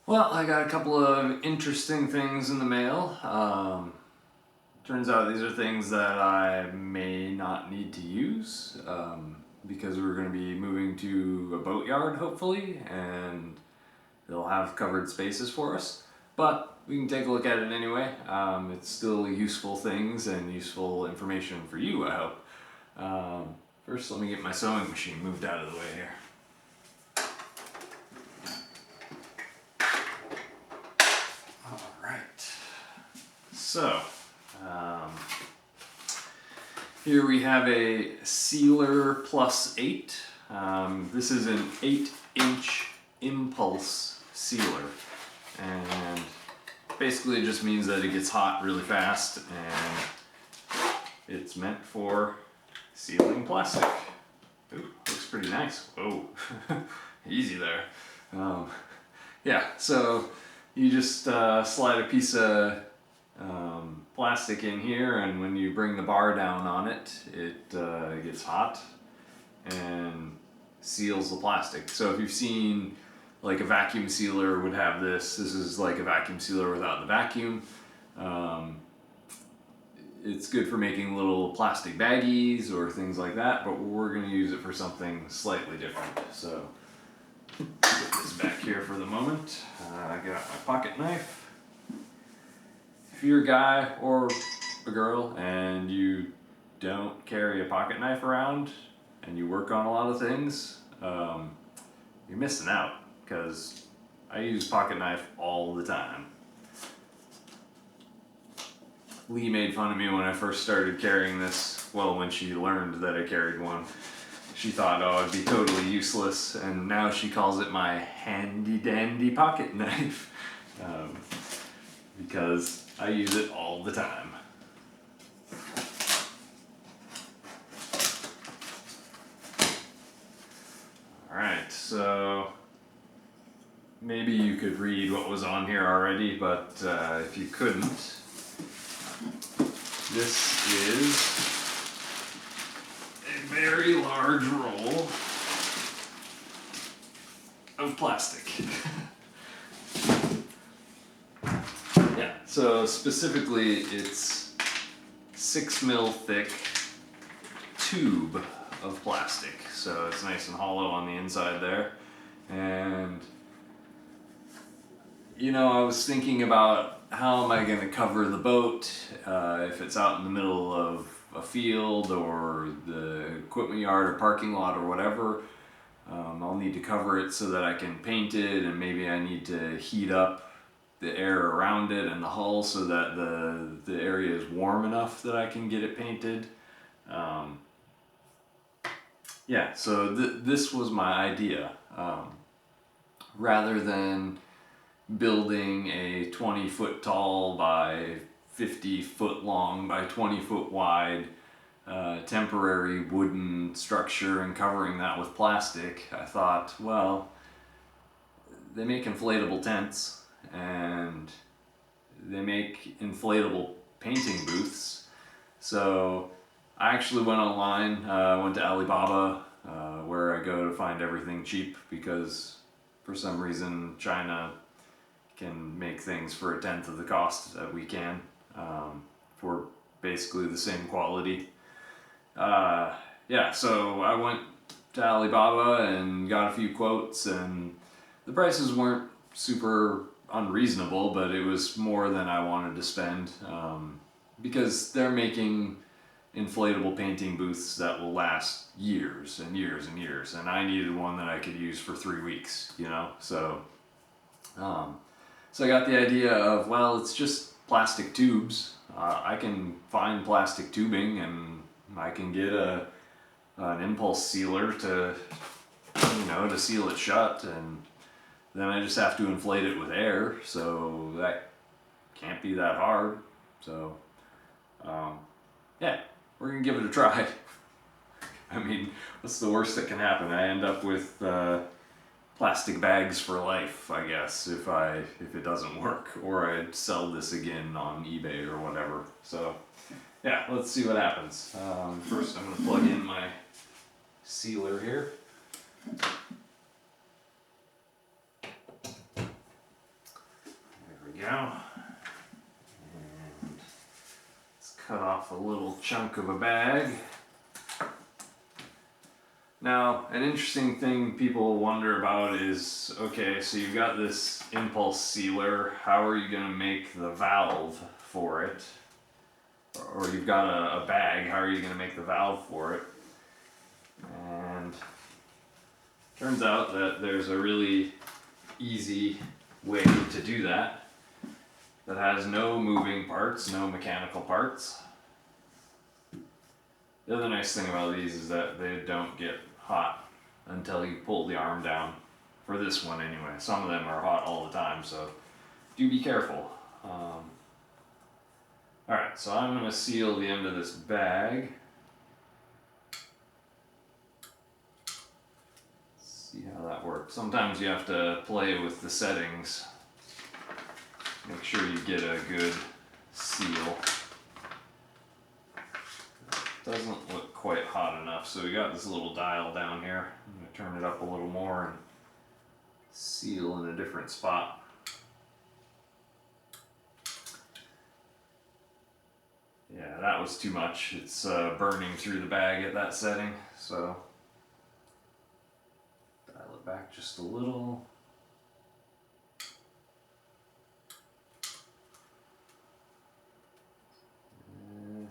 Well, I got a couple of interesting things in the mail. Turns out these are things that I may not need to use because we're going to be moving to a boatyard, hopefully, and they'll have covered spaces for us. But we can take a look at it anyway. It's still useful things and useful information for you, I hope. First, let me get my sewing machine moved out of the way here. So, here we have a Sealer Plus 8. This is an 8-inch impulse sealer, and basically it just means that it gets hot really fast, and it's meant for sealing plastic. Ooh, looks pretty nice. Whoa, easy there. Yeah, so you just slide a piece of plastic in here, and when you bring the bar down on it, it gets hot and seals the plastic. So if you've seen like a vacuum sealer would have this is like a vacuum sealer without the vacuum. It's good for making little plastic baggies or things like that, but we're going to use it for something slightly different. So put this back here for the moment. I got my pocket knife. If you're a guy or a girl and you don't carry a pocket knife around and you work on a lot of things, you're missing out, because I use pocket knife all the time. Lee made fun of me when I first started carrying this. Well, when she learned that I carried one, she thought, oh, it'd be totally useless, and now she calls it my handy dandy pocket knife, because I use it all the time. Alright, so maybe you could read what was on here already, but if you couldn't, this is a very large roll of plastic. Yeah, so specifically it's 6 mil thick tube of plastic. So it's nice and hollow on the inside there. And you know, I was thinking about how am I going to cover the boat if it's out in the middle of a field or the equipment yard or parking lot or whatever. I'll need to cover it so that I can paint it, and maybe I need to heat up the air around it and the hull so that the area is warm enough that I can get it painted. Yeah, so this was my idea. Rather than building a 20-foot tall by 50-foot long by 20-foot wide temporary wooden structure and covering that with plastic, I thought, well, they make inflatable tents and they make inflatable painting booths. So I actually went online, went to Alibaba, where I go to find everything cheap, because for some reason China can make things for 1/10 of the cost that we can, for basically the same quality. Yeah, so I went to Alibaba and got a few quotes, and the prices weren't super unreasonable, but it was more than I wanted to spend, because they're making inflatable painting booths that will last years and years and years, and I needed one that I could use for 3 weeks, you know, so I got the idea of, well, it's just plastic tubes. I can find plastic tubing, and I can get an impulse sealer to, you know, to seal it shut, and then I just have to inflate it with air, so that can't be that hard. So, yeah, we're gonna give it a try. I mean, what's the worst that can happen? I end up with plastic bags for life, I guess, if it doesn't work, or I'd sell this again on eBay or whatever. So, yeah, let's see what happens. First, I'm gonna plug in my sealer here. go. And let's cut off a little chunk of a bag. Now, an interesting thing people wonder about is, okay, so you've got this impulse sealer, how are you going to make the valve for it? Or you've got a bag, how are you going to make the valve for it? And turns out that there's a really easy way to do that has no moving parts, no mechanical parts. The other nice thing about these is that they don't get hot until you pull the arm down. For this one anyway. Some of them are hot all the time, so do be careful. Alright, so I'm going to seal the end of this bag. See how that works. Sometimes you have to play with the settings. Make sure you get a good seal. Doesn't look quite hot enough, so we got this little dial down here. I'm going to turn it up a little more and seal in a different spot. Yeah, that was too much. It's burning through the bag at that setting, so dial it back just a little.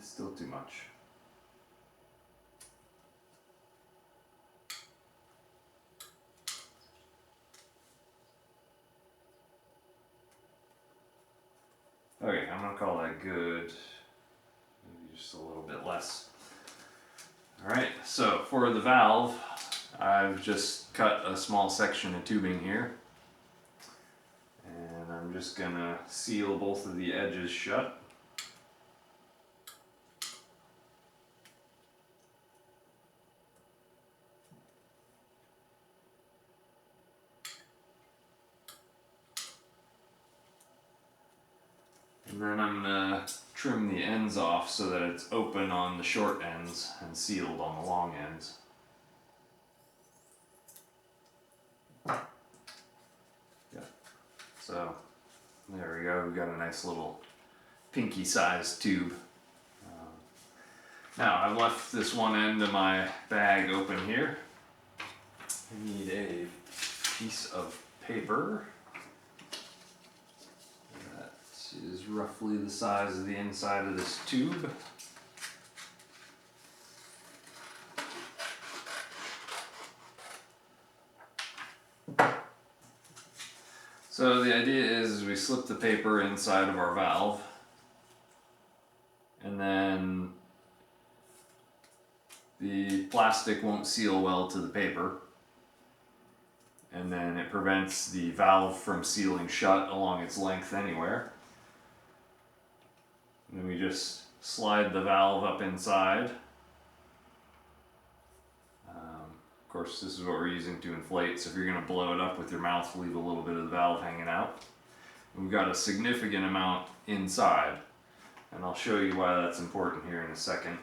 Still too much. Okay, I'm gonna call that good. Maybe just a little bit less. Alright, so for the valve, I've just cut a small section of tubing here. And I'm just gonna seal both of the edges shut. And then I'm going to trim the ends off so that it's open on the short ends and sealed on the long ends. Yeah. So there we go, we've got a nice little pinky sized tube. Now I've left this one end of my bag open here. I need a piece of paper. Is roughly the size of the inside of this tube. So the idea is we slip the paper inside of our valve, and then the plastic won't seal well to the paper, and then it prevents the valve from sealing shut along its length anywhere. And then we just slide the valve up inside. Of course, this is what we're using to inflate, so if you're going to blow it up with your mouth, leave a little bit of the valve hanging out. And we've got a significant amount inside, and I'll show you why that's important here in a second.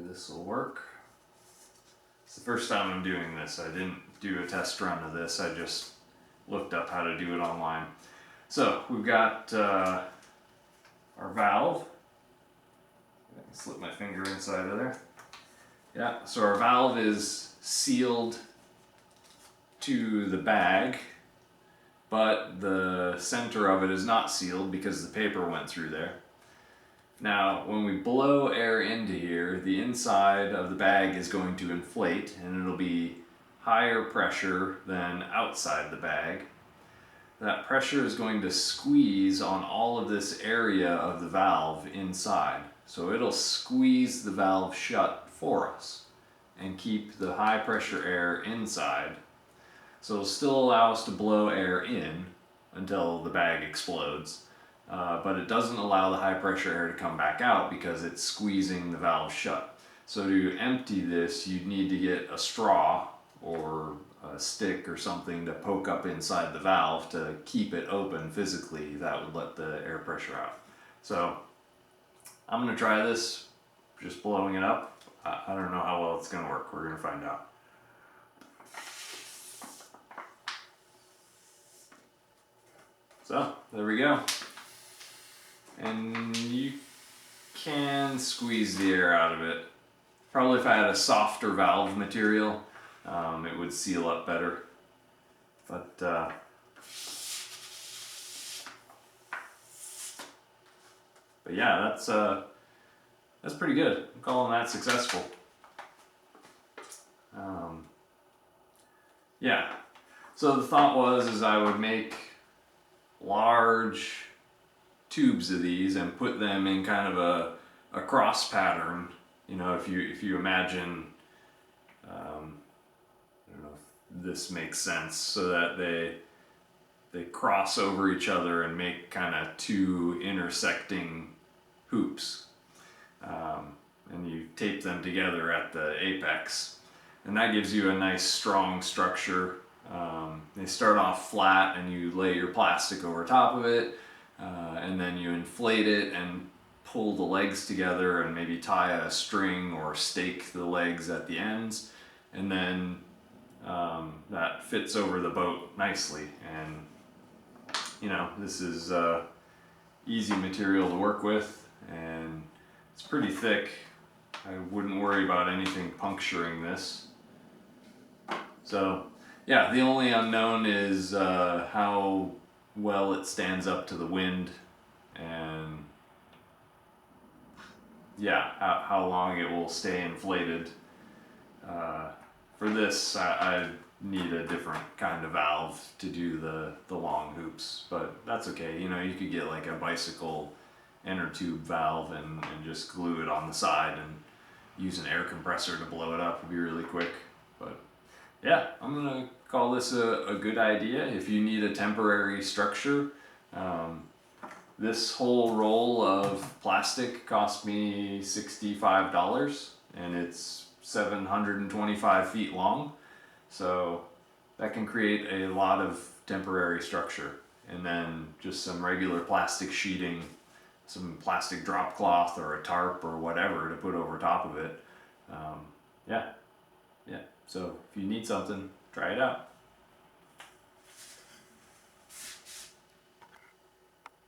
This will work. It's the first time I'm doing this. I didn't do a test run of this. I just looked up how to do it online. So we've got our valve. I can slip my finger inside of there. Yeah, so our valve is sealed to the bag, but the center of it is not sealed because the paper went through there. Now, when we blow air into here, the inside of the bag is going to inflate, and it'll be higher pressure than outside the bag. That pressure is going to squeeze on all of this area of the valve inside. So it'll squeeze the valve shut for us and keep the high pressure air inside. So it'll still allow us to blow air in until the bag explodes. but it doesn't allow the high pressure air to come back out because it's squeezing the valve shut. So to empty this, you'd need to get a straw or a stick or something to poke up inside the valve to keep it open physically. That would let the air pressure out. So I'm gonna try this, just blowing it up. I don't know how well it's gonna work. We're gonna find out. So there we go. And you can squeeze the air out of it. Probably if I had a softer valve material, it would seal up better. But yeah, that's pretty good. I'm calling that successful. Yeah. So the thought was I would make large tubes of these and put them in kind of a cross pattern. You know, if you imagine, I don't know if this makes sense, so that they cross over each other and make kind of two intersecting hoops, and you tape them together at the apex, and that gives you a nice strong structure. They start off flat and you lay your plastic over top of it, and then you inflate it and pull the legs together and maybe tie a string or stake the legs at the ends, and then that fits over the boat nicely. And you know, this is easy material to work with, and it's pretty thick. I wouldn't worry about anything puncturing this. So yeah, the only unknown is how well it stands up to the wind, and yeah, how long it will stay inflated. For this, I need a different kind of valve to do the long hoops, but that's okay. You know, you could get like a bicycle inner tube valve and just glue it on the side and use an air compressor to blow it up. It'd be really quick. But yeah, I'm gonna call this a good idea if you need a temporary structure. This whole roll of plastic cost me $65, and it's 725 feet long. So that can create a lot of temporary structure. And then just some regular plastic sheeting, some plastic drop cloth or a tarp or whatever to put over top of it. Yeah. So if you need something, try it out.